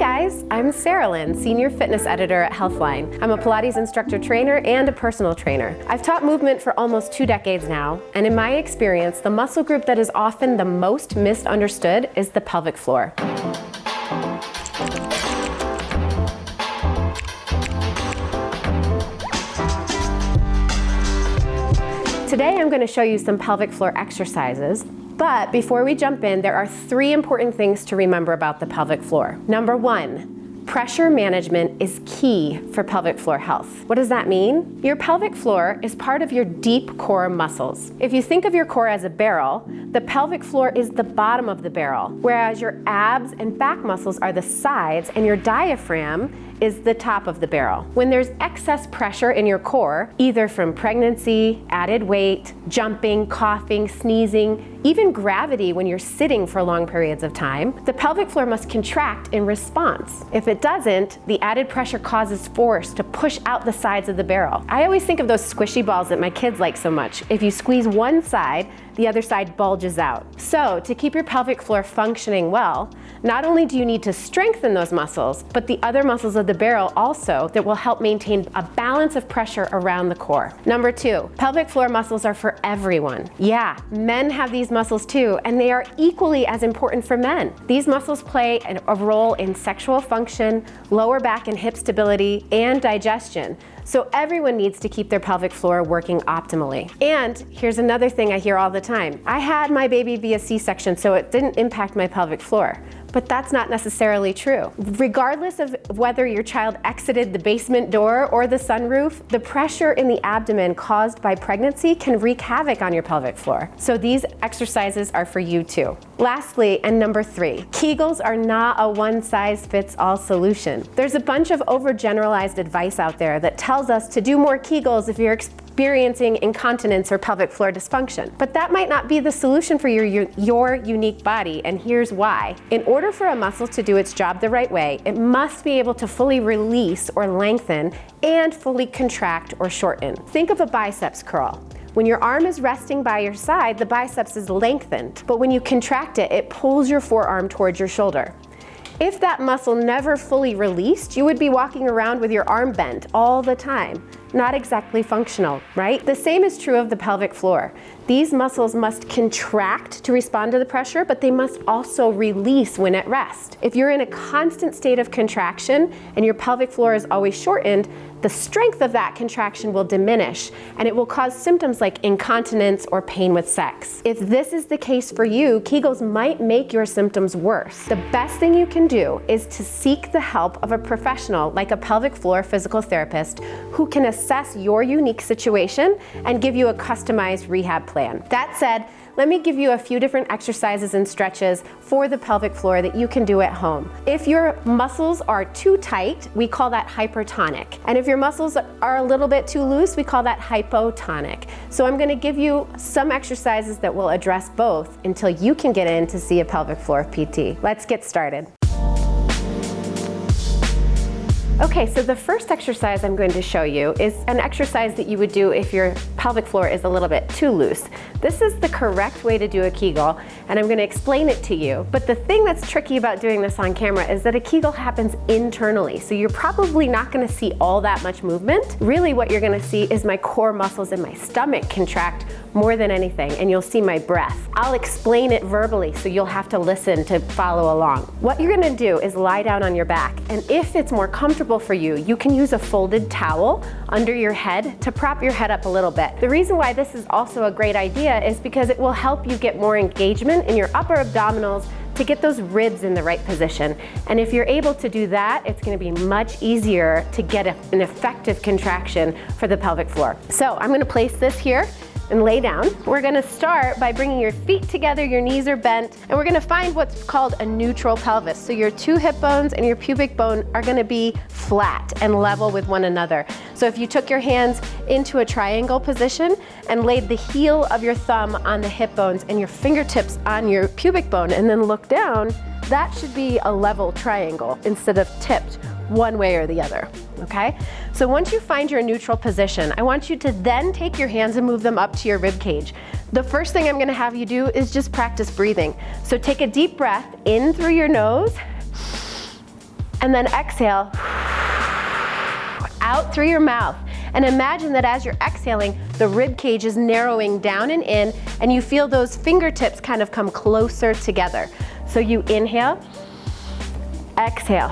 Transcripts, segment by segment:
guys, I'm Sarah Lynn, Senior Fitness Editor at Healthline. I'm a Pilates instructor trainer and a personal trainer. I've taught movement for almost 2 decades now, and in my experience, the muscle group that is often the most misunderstood is the pelvic floor. Today I'm going to show you some pelvic floor exercises. But before we jump in, there are 3 important things to remember about the pelvic floor. Number 1, pressure management is key for pelvic floor health. What does that mean? Your pelvic floor is part of your deep core muscles. If you think of your core as a barrel, the pelvic floor is the bottom of the barrel, whereas your abs and back muscles are the sides and your diaphragm is the top of the barrel. When there's excess pressure in your core, either from pregnancy, added weight, jumping, coughing, sneezing, even gravity when you're sitting for long periods of time, the pelvic floor must contract in response. If it doesn't, the added pressure causes force to push out the sides of the barrel. I always think of those squishy balls that my kids like so much. If you squeeze one side, the other side bulges out. So to keep your pelvic floor functioning well, not only do you need to strengthen those muscles, but the other muscles of the barrel also that will help maintain a balance of pressure around the core. Number 2, pelvic floor muscles are for everyone. Yeah, men have these muscles too, and they are equally as important for men. These muscles play a role in sexual function, lower back and hip stability, and digestion. So everyone needs to keep their pelvic floor working optimally. And here's another thing I hear all the time. I had my baby via C-section, so it didn't impact my pelvic floor. But that's not necessarily true. Regardless of whether your child exited the basement door or the sunroof, the pressure in the abdomen caused by pregnancy can wreak havoc on your pelvic floor. So these exercises are for you too. Lastly, and number 3, Kegels are not a one-size-fits-all solution. There's a bunch of overgeneralized advice out there that tells us to do more Kegels if you're experiencing incontinence or pelvic floor dysfunction. But that might not be the solution for your unique body, and here's why. In order for a muscle to do its job the right way, it must be able to fully release or lengthen and fully contract or shorten. Think of a biceps curl. When your arm is resting by your side, the biceps is lengthened, but when you contract it, it pulls your forearm towards your shoulder. If that muscle never fully released, you would be walking around with your arm bent all the time. Not exactly functional, right? The same is true of the pelvic floor. These muscles must contract to respond to the pressure, but they must also release when at rest. If you're in a constant state of contraction and your pelvic floor is always shortened, the strength of that contraction will diminish and it will cause symptoms like incontinence or pain with sex. If this is the case for you, Kegels might make your symptoms worse. The best thing you can do is to seek the help of a professional like a pelvic floor physical therapist who can assess your unique situation and give you a customized rehab plan. That said, let me give you a few different exercises and stretches for the pelvic floor that you can do at home. If your muscles are too tight, we call that hypertonic. And if your muscles are a little bit too loose, we call that hypotonic. So I'm going to give you some exercises that will address both until you can get in to see a pelvic floor PT. Let's get started. Okay, so the first exercise I'm going to show you is an exercise that you would do if your pelvic floor is a little bit too loose. This is the correct way to do a Kegel, and I'm going to explain it to you. But the thing that's tricky about doing this on camera is that a Kegel happens internally, so you're probably not going to see all that much movement. Really what you're going to see is my core muscles in my stomach contract more than anything, and you'll see my breath. I'll explain it verbally, so you'll have to listen to follow along. What you're going to do is lie down on your back, and if it's more comfortable for you, you can use a folded towel under your head to prop your head up a little bit. The reason why this is also a great idea is because it will help you get more engagement in your upper abdominals to get those ribs in the right position. And if you're able to do that, it's going to be much easier to get an effective contraction for the pelvic floor. So I'm going to place this here and lay down. We're gonna start by bringing your feet together, your knees are bent, and we're gonna find what's called a neutral pelvis. So your 2 hip bones and your pubic bone are gonna be flat and level with one another. So if you took your hands into a triangle position and laid the heel of your thumb on the hip bones and your fingertips on your pubic bone and then look down, that should be a level triangle instead of tipped one way or the other, okay? So once you find your neutral position, I want you to then take your hands and move them up to your rib cage. The first thing I'm gonna have you do is just practice breathing. So take a deep breath in through your nose And then exhale out through your mouth. And imagine that as you're exhaling, the rib cage is narrowing down and in, and you feel those fingertips kind of come closer together. So you inhale, exhale.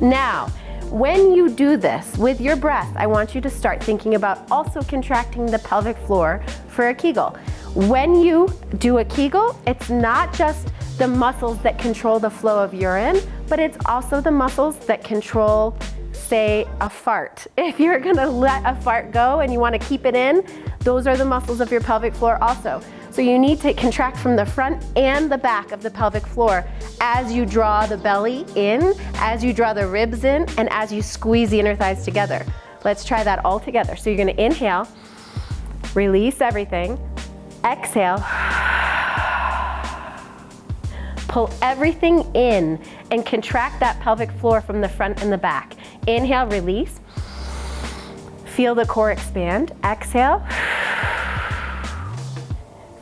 Now, when you do this with your breath, I want you to start thinking about also contracting the pelvic floor for a Kegel. When you do a Kegel, it's not just the muscles that control the flow of urine, but it's also the muscles that control, say, a fart. If you're gonna let a fart go and you wanna keep it in, those are the muscles of your pelvic floor also. So you need to contract from the front and the back of the pelvic floor as you draw the belly in, as you draw the ribs in, and as you squeeze the inner thighs together. Let's try that all together. So you're gonna inhale, release everything, exhale, pull everything in and contract that pelvic floor from the front and the back. Inhale, release. Feel the core expand. Exhale.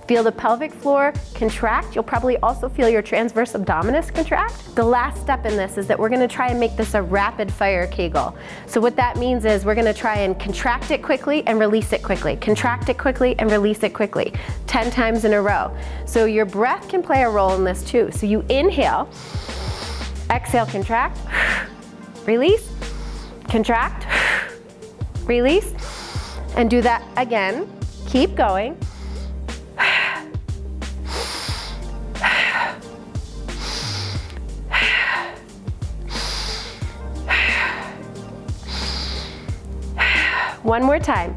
Feel the pelvic floor contract. You'll probably also feel your transverse abdominis contract. The last step in this is that we're gonna try and make this a rapid fire Kegel. So what that means is we're gonna try and contract it quickly and release it quickly. Contract it quickly and release it quickly. 10 times in a row. So your breath can play a role in this too. So you inhale, exhale, contract, release, contract, release, and do that again. Keep going. One more time.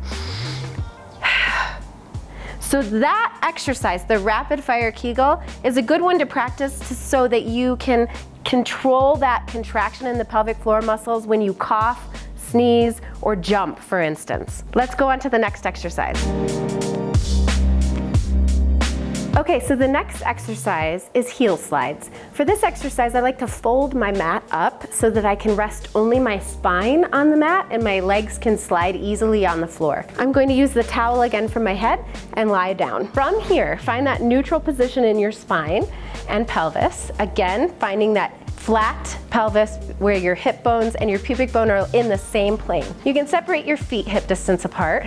So that exercise, the rapid fire Kegel, is a good one to practice so that you can control that contraction in the pelvic floor muscles when you cough, sneeze, or jump, for instance. Let's go on to the next exercise. Okay, so the next exercise is heel slides. For this exercise, I like to fold my mat up so that I can rest only my spine on the mat and my legs can slide easily on the floor. I'm going to use the towel again for my head and lie down. From here, find that neutral position in your spine and pelvis. Again, finding that flat pelvis where your hip bones and your pubic bone are in the same plane. You can separate your feet hip distance apart.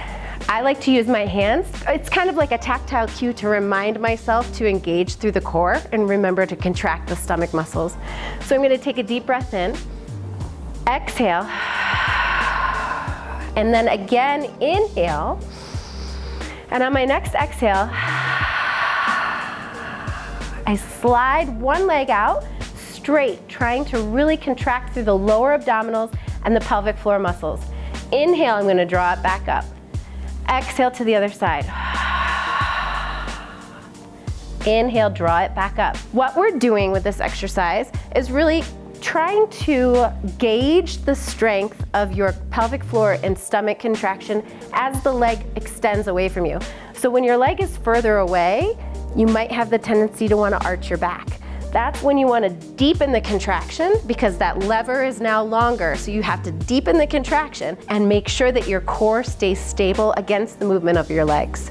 I like to use my hands. It's kind of like a tactile cue to remind myself to engage through the core and remember to contract the stomach muscles. So I'm going to take a deep breath in, exhale, and then again inhale. And on my next exhale, I slide one leg out straight, trying to really contract through the lower abdominals and the pelvic floor muscles. Inhale, I'm going to draw it back up. Exhale to the other side. Inhale, draw it back up. What we're doing with this exercise is really trying to gauge the strength of your pelvic floor and stomach contraction as the leg extends away from you. So when your leg is further away, you might have the tendency to want to arch your back. That's when you want to deepen the contraction because that lever is now longer. So you have to deepen the contraction and make sure that your core stays stable against the movement of your legs.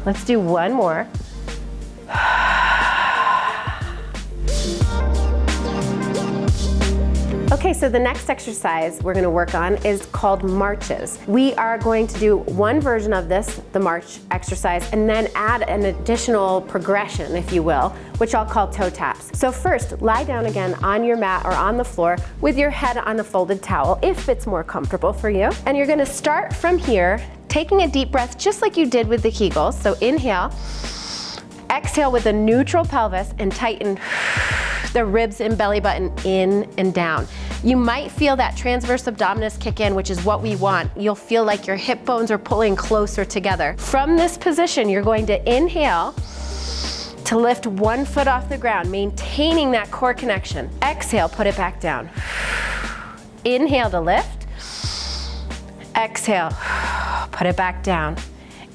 Let's do one more. Okay, so the next exercise we're going to work on is called marches. We are going to do one version of this, the march exercise, and then add an additional progression, if you will, which I'll call toe taps. So first, lie down again on your mat or on the floor with your head on a folded towel, if it's more comfortable for you. And you're going to start from here, taking a deep breath just like you did with the Kegels. So inhale, exhale with a neutral pelvis and tighten the ribs and belly button in and down. You might feel that transverse abdominis kick in, which is what we want. You'll feel like your hip bones are pulling closer together. From this position, you're going to inhale to lift one foot off the ground, maintaining that core connection. Exhale, put it back down. Inhale to lift. Exhale, put it back down.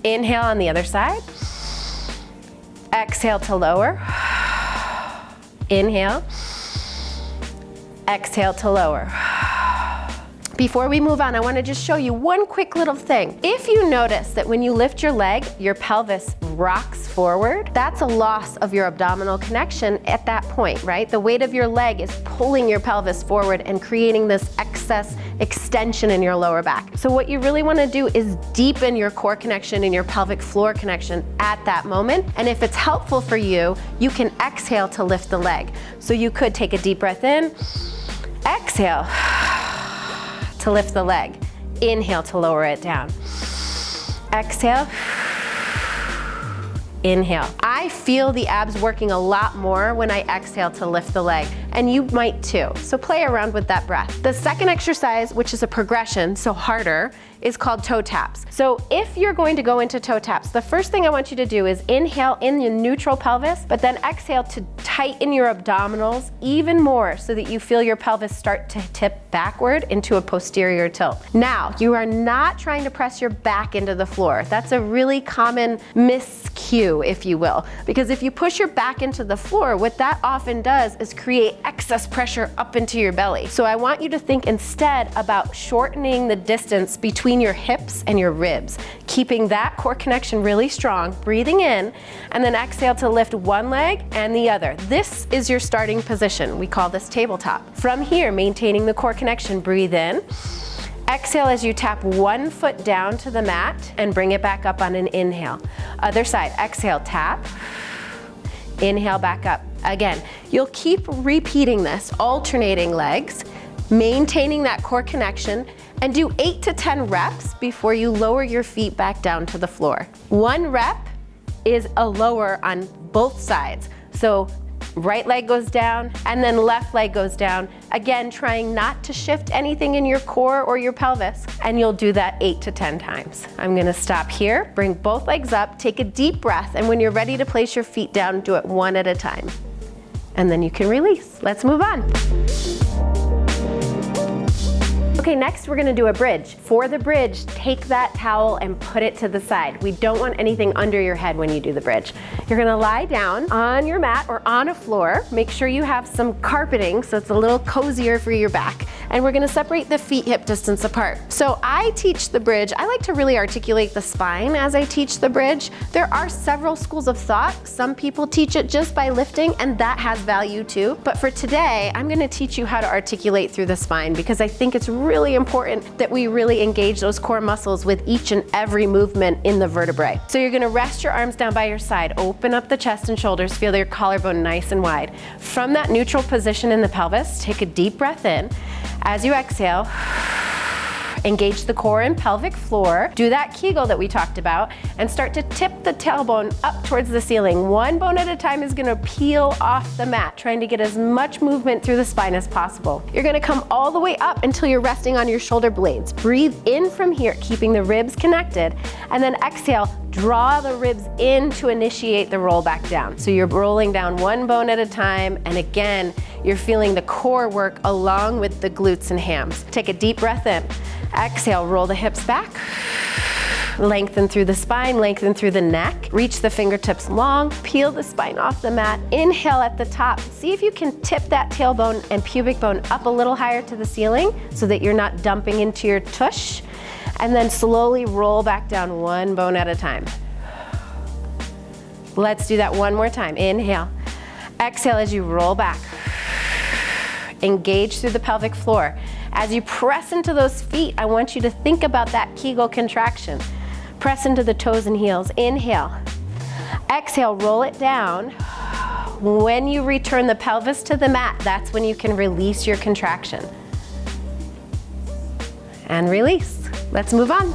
Inhale on the other side. Exhale to lower. Inhale, exhale to lower. Before we move on, I want to just show you one quick little thing. If you notice that when you lift your leg, your pelvis rocks forward, that's a loss of your abdominal connection at that point, right? The weight of your leg is pulling your pelvis forward and creating this excess extension in your lower back. So what you really want to do is deepen your core connection and your pelvic floor connection at that moment. And if it's helpful for you, you can exhale to lift the leg. So you could take a deep breath in, exhale to lift the leg, inhale to lower it down, exhale, inhale. I feel the abs working a lot more when I exhale to lift the leg, and you might too. So play around with that breath. The second exercise, which is a progression, so harder, is called toe taps. So if you're going to go into toe taps, the first thing I want you to do is inhale in your neutral pelvis, but then exhale to tighten your abdominals even more so that you feel your pelvis start to tip backward into a posterior tilt. Now, you are not trying to press your back into the floor. That's a really common miscue, if you will, because if you push your back into the floor, what that often does is create excess pressure up into your belly. So I want you to think instead about shortening the distance between your hips and your ribs, keeping that core connection really strong, breathing in, and then exhale to lift one leg and the other. This is your starting position. We call this tabletop. From here, maintaining the core connection, breathe in. Exhale as you tap one foot down to the mat and bring it back up on an inhale. Other side, exhale, tap. Inhale back up. Again, you'll keep repeating this, alternating legs, maintaining that core connection, and do 8 to 10 reps before you lower your feet back down to the floor. One rep is a lower on both sides. So right leg goes down and then left leg goes down. Again, trying not to shift anything in your core or your pelvis. And you'll do that 8 to 10 times. I'm gonna stop here, bring both legs up, take a deep breath, and when you're ready to place your feet down, do it one at a time. And then you can release. Let's move on. Okay, next we're gonna do a bridge. For the bridge, take that towel and put it to the side. We don't want anything under your head when you do the bridge. You're gonna lie down on your mat or on a floor. Make sure you have some carpeting so it's a little cozier for your back. And we're gonna separate the feet hip distance apart. So I teach the bridge. I like to really articulate the spine as I teach the bridge. There are several schools of thought. Some people teach it just by lifting, and that has value too. But for today, I'm gonna teach you how to articulate through the spine because I think it's really important that we really engage those core muscles with each and every movement in the vertebrae. So you're gonna rest your arms down by your side, open up the chest and shoulders, feel your collarbone nice and wide. From that neutral position in the pelvis, take a deep breath in. As you exhale, engage the core and pelvic floor. Do that Kegel that we talked about and start to tip the tailbone up towards the ceiling. One bone at a time is gonna peel off the mat, trying to get as much movement through the spine as possible. You're gonna come all the way up until you're resting on your shoulder blades. Breathe in from here, keeping the ribs connected, and then exhale, draw the ribs in to initiate the roll back down. So you're rolling down one bone at a time, and again, you're feeling the core work along with the glutes and hams. Take a deep breath in. Exhale, roll the hips back. Lengthen through the spine, lengthen through the neck. Reach the fingertips long, peel the spine off the mat. Inhale at the top. See if you can tip that tailbone and pubic bone up a little higher to the ceiling so that you're not dumping into your tush. And then slowly roll back down one bone at a time. Let's do that one more time. Inhale. Exhale as you roll back. Engage through the pelvic floor. As you press into those feet, I want you to think about that Kegel contraction. Press into the toes and heels. Inhale. Exhale, roll it down. When you return the pelvis to the mat, that's when you can release your contraction. And release. Let's move on.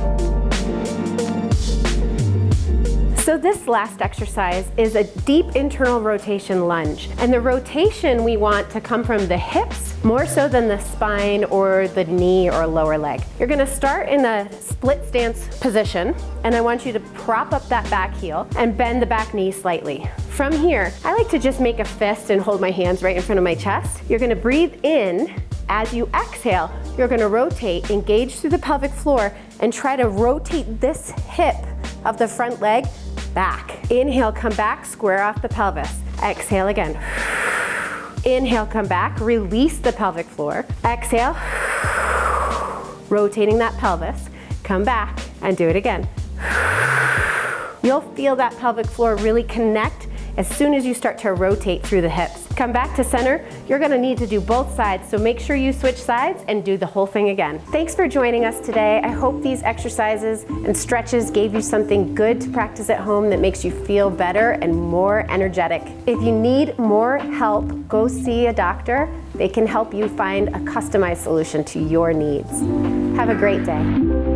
So this last exercise is a deep internal rotation lunge. And the rotation we want to come from the hips more so than the spine or the knee or lower leg. You're gonna start in a split stance position, and I want you to prop up that back heel and bend the back knee slightly. From here, I like to just make a fist and hold my hands right in front of my chest. You're gonna breathe in. As you exhale, you're gonna rotate, engage through the pelvic floor, and try to rotate this hip of the front leg back. Inhale, come back, square off the pelvis. Exhale again. Inhale, come back, release the pelvic floor. Exhale, rotating that pelvis. Come back and do it again. You'll feel that pelvic floor really connect as soon as you start to rotate through the hips. Come back to center. You're gonna need to do both sides, so make sure you switch sides and do the whole thing again. Thanks for joining us today. I hope these exercises and stretches gave you something good to practice at home that makes you feel better and more energetic. If you need more help, go see a doctor. They can help you find a customized solution to your needs. Have a great day.